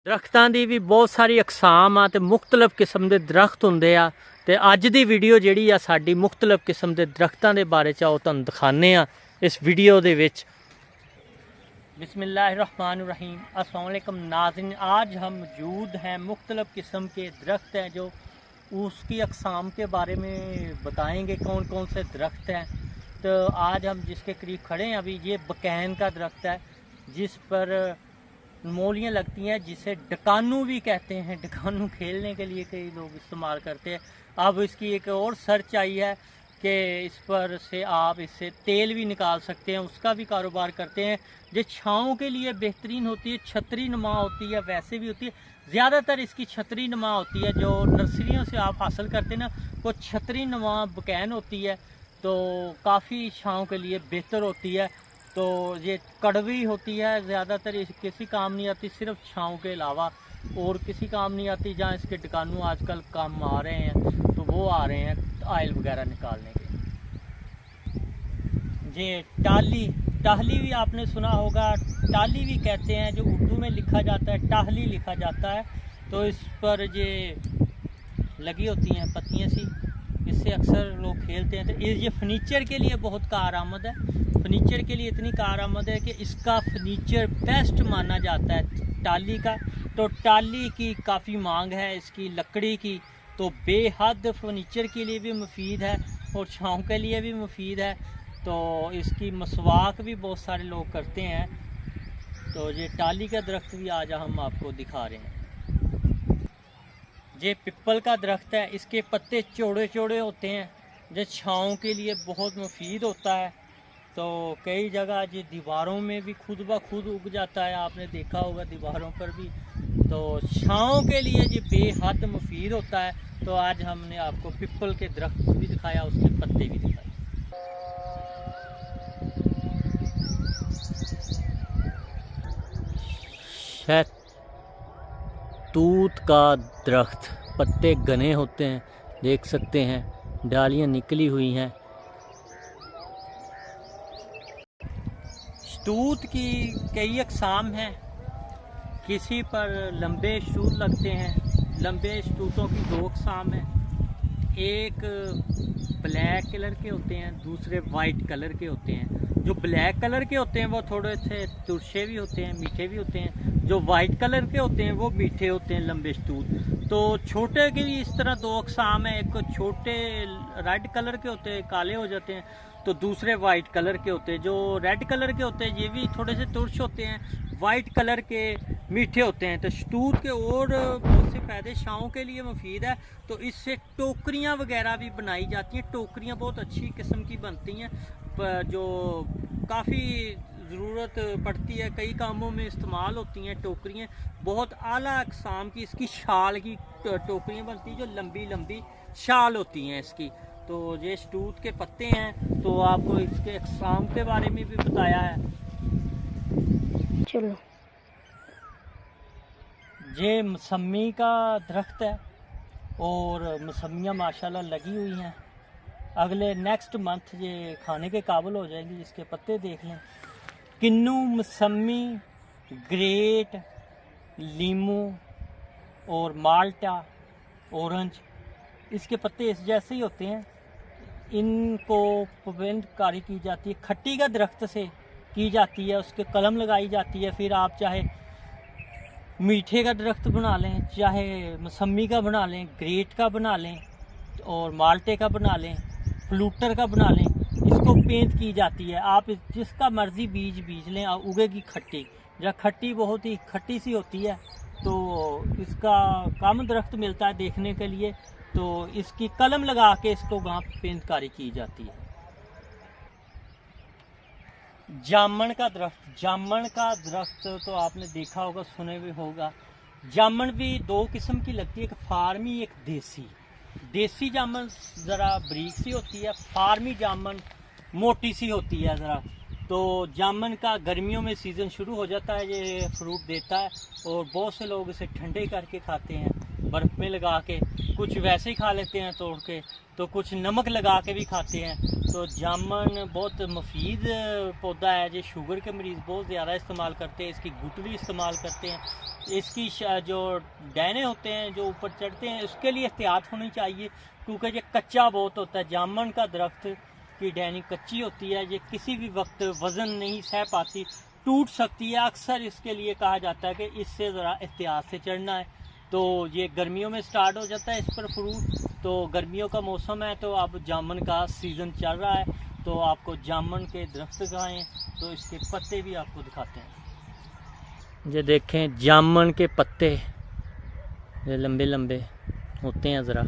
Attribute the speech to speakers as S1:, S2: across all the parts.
S1: ਦਰਖਤਾਂ ਦੀ ਵੀ ਬਹੁਤ ਸਾਰੀ ਅਕਸਾਮ ਆ ਤੇ ਮੁxtਲਫ ਕਿਸਮ ਦੇ ਦਰਖਤ ਹੁੰਦੇ ਆ ਤੇ ਅੱਜ ਦੀ ਵੀਡੀਓ ਜਿਹੜੀ ਆ ਸਾਡੀ ਮੁxtਲਫ ਕਿਸਮ ਦੇ ਦਰਖਤਾਂ ਦੇ ਬਾਰੇ ਚ ਉਹ ਤੁਹਾਨੂੰ ਦਿਖਾਣੇ ਆ इस वीडियो दे विच। बिस्मिल्लाहिर्रहमानिर्रहीम, अस्सलाम वालेकुम नाज़रीन। आज हम मौजूद हैं मुख्तलिफ़ किस्म के दरख्त हैं जो उसकी अक़साम के बारे में बताएंगे कौन कौन से दरख्त हैं। तो आज हम जिसके करीब खड़े हैं अभी ये बकैन का दरख्त है जिस पर मोलियाँ लगती हैं, जिसे डकानू भी कहते हैं। डकानू खेलने के लिए कई लोग इस्तेमाल करते हैं। अब इसकी एक और सर्च आई है कि इस पर से आप इससे तेल भी निकाल सकते हैं, उसका भी कारोबार करते हैं। जो छाँव के लिए बेहतरीन होती है, छतरी नुमा होती है, वैसे भी होती है। ज़्यादातर इसकी छतरी नुमा होती है, जो नर्सरियों से आप हासिल करते हैं ना, वो छतरी नुमा बकैन होती है, तो काफ़ी छाँव के लिए बेहतर होती है। तो ये कड़वी होती है, ज़्यादातर किसी काम नहीं आती, सिर्फ छाँव के अलावा और किसी काम नहीं आती। जहाँ इसके डकानू आजकल काम आ रहे हैं तो वो आ रहे हैं आयल वगैरह निकालने के। ये टाहली भी आपने सुना होगा, टाली भी कहते हैं, जो उर्दू में लिखा जाता है टाहली लिखा जाता है। तो इस पर ये लगी होती हैं पत्तियाँ सी, इससे अक्सर लोग खेलते हैं। तो ये फर्नीचर के लिए बहुत कारआमद है। फर्नीचर के लिए इतनी कारआमद है कि इसका फर्नीचर बेस्ट माना जाता है टाली का। तो टाली की काफ़ी मांग है, इसकी लकड़ी की, तो बेहद फर्नीचर के लिए भी मुफीद है और छाँव के लिए भी मुफीद है। तो इसकी मसवाक भी बहुत सारे लोग करते हैं। तो ये टाली का दरख्त भी आज हम आपको दिखा रहे हैं। ये पिपल का दरख्त है, इसके पत्ते चौड़े चौड़े होते हैं, जो छाँव के लिए बहुत मुफीद होता है। तो कई जगह ये दीवारों में भी खुद ब खुद उग जाता है, आपने देखा होगा दीवारों पर भी। तो छाँव के लिए ये बेहद मुफीद होता है। तो आज हमने आपको पिपल के दरख्त भी दिखाया, उसके पत्ते भी दिखाए। शहतूत का दरख्त, पत्ते घने होते हैं, देख सकते हैं, डालियाँ निकली हुई हैं। शहतूत की कई अक़साम हैं, किसी पर लंबे शतूत लगते हैं। लंबे शतूतों की दो अक़साम हैं, एक ब्लैक कलर के होते हैं, दूसरे वाइट कलर के होते हैं। जो ब्लैक कलर के होते हैं वो थोड़े से तुरशे भी होते हैं, मीठे भी होते हैं। जो वाइट कलर के होते हैं वो मीठे होते हैं, लंबे शतूत। तो छोटे के लिए इस तरह दो अक़साम है, एक छोटे रेड कलर के होते हैं, काले हो जाते हैं, तो दूसरे वाइट कलर के होते हैं। जो रेड कलर के होते हैं ये भी थोड़े से तुरश होते हैं, वाइट कलर के मीठे होते हैं। तो शतूत के और बहुत से फ़ायदे, छाँव के लिए मुफीद है। तो इससे टोकरियाँ वगैरह भी बनाई जाती हैं। टोकरियाँ बहुत अच्छी किस्म की बनती हैं, जो काफ़ी ज़रूरत पड़ती है, कई कामों में इस्तेमाल होती हैं। टोकरियाँ बहुत आला अक़साम की इसकी शाल की टोकरियाँ बनती हैं, जो लंबी लंबी शाल होती हैं इसकी। तो ये शतूत के पत्ते हैं, तो आपको इसके अक़साम के बारे में भी बताया है।
S2: चलो,
S1: ये मौसमी का दरख्त है और मौसमियाँ माशाल्लाह लगी हुई हैं। अगले नेक्स्ट मंथ ये खाने के काबिल हो जाएंगी। इसके पत्ते देख लें, किन्नू, मौसमी, ग्रेट, लीमू और माल्टा, ऑरेंज, इसके पत्ते इस जैसे ही होते हैं। इनको पाबंदकारी की जाती है, खट्टी का दरख्त से की जाती है, उसके कलम लगाई जाती है। फिर आप चाहे मीठे का दरख्त बना लें, चाहे मौसमी का बना लें, ग्रेट का बना लें और माल्टे का बना लें, फ्लूटर का बना लें, इसको पेंट की जाती है। आप जिसका मर्ज़ी बीज लें, उगेगी खट्टी। जब खट्टी बहुत ही खट्टी सी होती है तो इसका कम दरख्त मिलता है देखने के लिए, तो इसकी कलम लगा के इसको वहाँ पेंटकारी की जाती है। जामन का दरख्त तो आपने देखा होगा, सुने भी होगा। जामन भी दो किस्म की लगती है, एक फार्मी एक देसी। देसी जामन ज़रा बारीक सी होती है, फार्मी जामन मोटी सी होती है ज़रा। तो जामन का गर्मियों में सीज़न शुरू हो जाता है, ये फ्रूट देता है और बहुत से लोग इसे ठंडे करके खाते हैं। बर्फ़ में लगा के, कुछ वैसे ही खा लेते हैं तोड़ के, तो कुछ नमक लगा के भी खाते हैं। तो जामुन बहुत मुफीद पौधा है, जो शुगर के मरीज़ बहुत ज़्यादा इस्तेमाल करते हैं। इसकी गुठली इस्तेमाल करते हैं। इसकी जो डैने होते हैं जो ऊपर चढ़ते हैं, उसके लिए एहतियात होनी चाहिए, क्योंकि ये कच्चा बहुत होता है। जामुन का दरख्त की डैनी कच्ची होती है, ये किसी भी वक्त वज़न नहीं सह पाती, टूट सकती है। अक्सर इसके लिए कहा जाता है कि इससे ज़रा एहतियात से चढ़ना है। तो ये गर्मियों में स्टार्ट हो जाता है इस पर फ्रूट। तो गर्मियों का मौसम है, तो अब जामुन का सीज़न चल रहा है, तो आपको जामुन के दरख्त दिखाएं तो इसके पत्ते भी आपको दिखाते हैं। ये देखें जामुन के पत्ते, ये लंबे लंबे होते हैं ज़रा।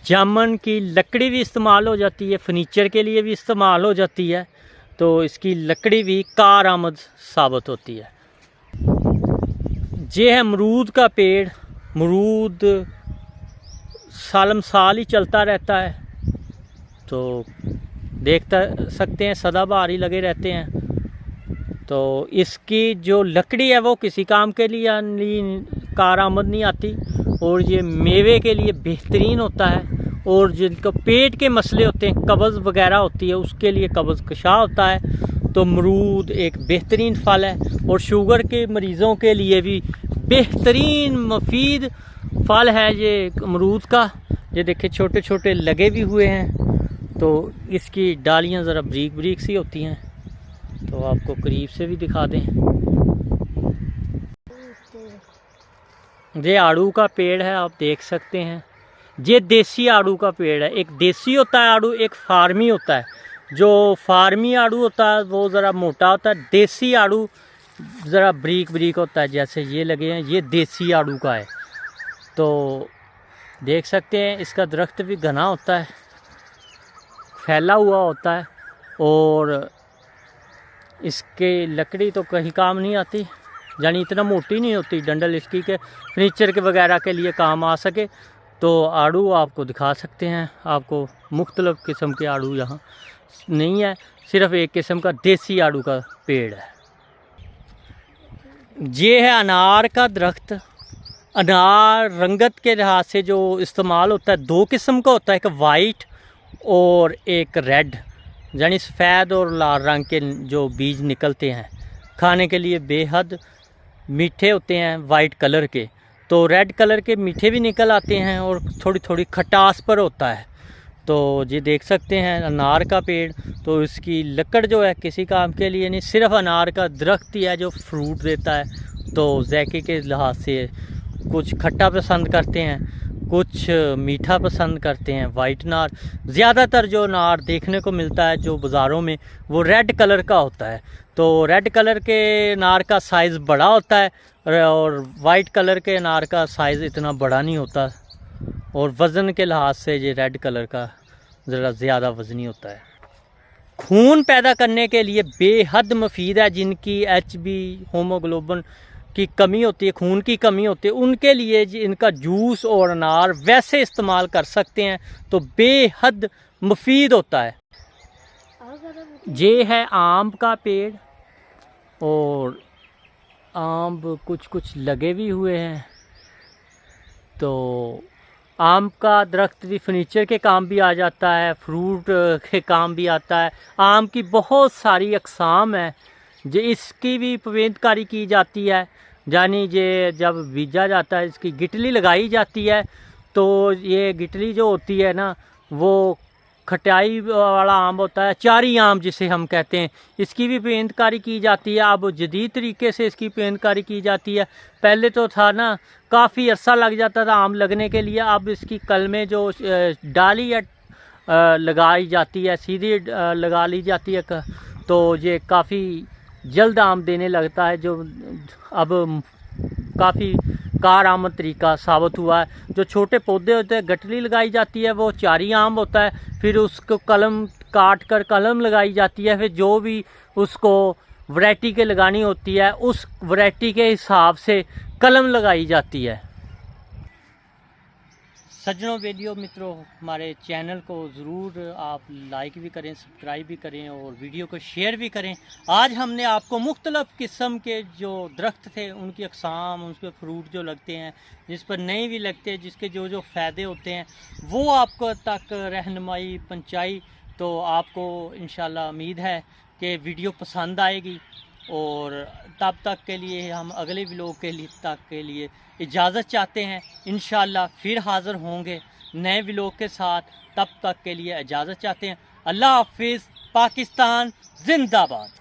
S1: जामुन की लकड़ी भी इस्तेमाल हो जाती है, फर्नीचर के लिए भी इस्तेमाल हो जाती है। तो इसकी लकड़ी भी कारआमद साबित होती है। ये है अमरूद का पेड़। अमरूद सालम साल ही चलता रहता है, तो देख सकते हैं सदाबहार ही लगे रहते हैं। तो इसकी जो लकड़ी है वो किसी काम के लिए कारआमद नहीं आती, और ये मेवे के लिए बेहतरीन होता है। और जिनको पेट के मसले होते हैं, कब्ज़ वगैरह होती है, उसके लिए कब्ज़ कशा होता है। तो अमरूद एक बेहतरीन फल है, और शुगर के मरीज़ों के लिए भी बेहतरीन मुफीद फल है ये अमरूद का। ये देखिए छोटे छोटे लगे भी हुए हैं। तो इसकी डालियाँ ज़रा बरीक बरीक सी होती हैं, तो आपको करीब से भी दिखा दें। ये आड़ू का पेड़ है, आप देख सकते हैं। ये देसी आड़ू का पेड़ है। एक देसी होता है आड़ू, एक फार्मी होता है। जो फार्मी आड़ू होता है वो ज़रा मोटा होता है, देसी आड़ू ज़रा बरीक बरीक होता है। जैसे ये लगे हैं, ये देसी आड़ू का है। तो देख सकते हैं इसका दरख्त भी घना होता है, फैला हुआ होता है, और इसके लकड़ी तो कहीं काम नहीं आती, यानी इतना मोटी नहीं होती डंडल इसकी के फर्नीचर के वगैरह के लिए काम आ सके। तो आड़ू आपको दिखा सकते हैं। आपको मुख्तलिफ़ किस्म के आड़ू यहाँ नहीं है, सिर्फ़ एक किस्म का देसी आड़ू का पेड़ है। ये है अनार का दरख्त। अनार रंगत के लिहाज से जो इस्तेमाल होता है, दो किस्म का होता है, एक वाइट और एक रेड, यानी सफ़ेद और लाल रंग के जो बीज निकलते हैं, खाने के लिए बेहद मीठे होते हैं वाइट कलर के। तो रेड कलर के मीठे भी निकल आते हैं, और थोड़ी थोड़ी खटास पर होता है। तो ये देख सकते हैं अनार का पेड़। तो इसकी लकड़ जो है किसी काम के लिए नहीं, सिर्फ अनार का दरख्त ही है जो फ्रूट देता है। तो ज़ायके के लिहाज से कुछ खट्टा पसंद करते हैं, कुछ मीठा पसंद करते हैं। वाइट अनार, ज़्यादातर जो अनार देखने को मिलता है जो बाज़ारों में, वो रेड कलर का होता है। तो रेड कलर के अनार का साइज़ बड़ा होता है, और वाइट कलर के अनार का साइज़ इतना बड़ा नहीं होता, और वज़न के लिहाज से ये रेड कलर का ज़रा ज़्यादा वज़नी होता है। खून पैदा करने के लिए बेहद मुफीद है। जिनकी HB हीमोग्लोबिन की कमी होती है, खून की कमी होती है, उनके लिए इनका जूस और अनार वैसे इस्तेमाल कर सकते हैं, तो बेहद मुफीद होता है। ये है आम का पेड़, और आम कुछ कुछ लगे भी हुए हैं। तो आम का दरख्त भी फर्नीचर के काम भी आ जाता है, फ्रूट के काम भी आता है। आम की बहुत सारी अक़साम है, जो इसकी भी पवेंदकारी की जाती है। यानी ये जब बीजा जाता है, इसकी गिटली लगाई जाती है। तो ये गिटली जो होती है ना, वो खटाई वाला आम होता है, चारी आम जिसे हम कहते हैं, इसकी भी पेंदकारी की जाती है। अब जदीद तरीके से इसकी पेंदकारी की जाती है। पहले तो था ना, काफ़ी अरसा लग जाता था आम लगने के लिए। अब इसकी कलमें जो डाली या लगाई जाती है, सीधी लगा ली जाती है, तो ये काफ़ी जल्द आम देने लगता है, जो अब काफ़ी कारआमद तरीका साबित हुआ है। जो छोटे पौधे होते हैं, गठली लगाई जाती है, वो चारी आम होता है। फिर उसको कलम काट कर कलम लगाई जाती है। फिर जो भी उसको वैरायटी के लगानी होती है, उस वैरायटी के हिसाब से कलम लगाई जाती है। सज्जनों वीडियो मित्रों, हमारे चैनल को ज़रूर आप लाइक भी करें, सब्सक्राइब भी करें और वीडियो को शेयर भी करें। आज हमने आपको मुख्तलिफ़ किस्म के जो दरख्त थे उनकी अक़साम, उनके फ्रूट जो लगते हैं, जिस पर नहीं भी लगते, जिसके जो जो फ़ायदे होते हैं वो आपको तक रहनुमाई पहुँचाई। तो आपको इंशाल्लाह उम्मीद है कि वीडियो पसंद आएगी। और तब तक के लिए हम अगले व्लॉग के लिए इजाज़त चाहते हैं। इंशाल्लाह फिर हाज़िर होंगे नए व्लॉग के साथ। तब तक के लिए इजाज़त चाहते हैं। अल्लाह हाफिज़। पाकिस्तान जिंदाबाद।